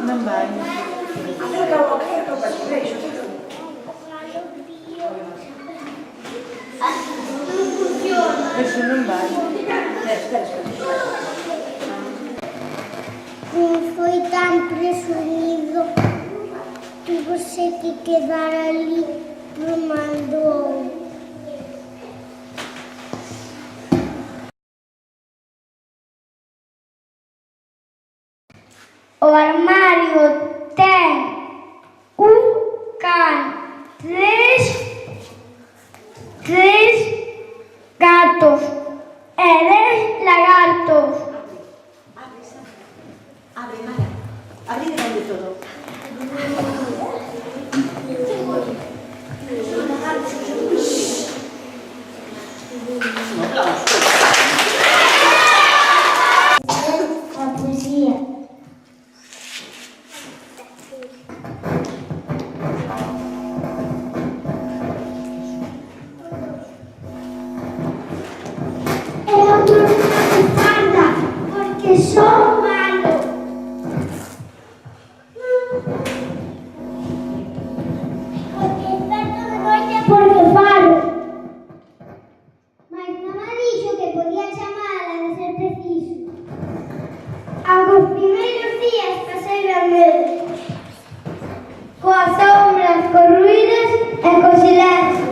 Non vai. Adesso non vai. Foi tan presumido, tuvose que quedar ali, me mandou. O armario ten can, tres gatos e 10 lagartos. Abre, Mara. Abre de donde todo. A poesía. E outro non me falta, porque son malo. Porque experto de noite porque falo. Mais non me dixo que podía chamala de ser preciso. Aos primeiros días pasei a medo, coas sombras corruídas e co silencio.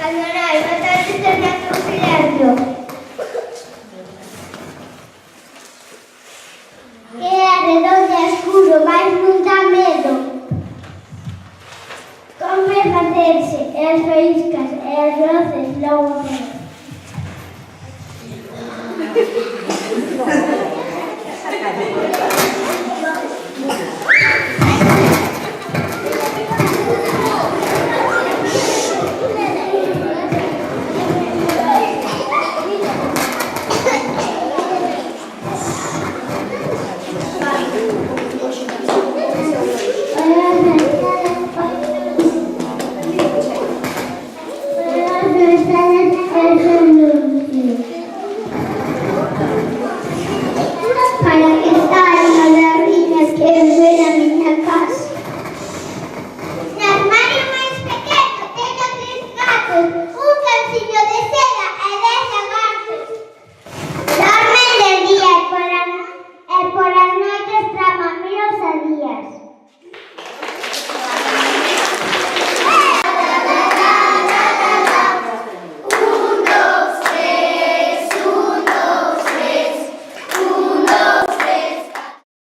Allora, vai a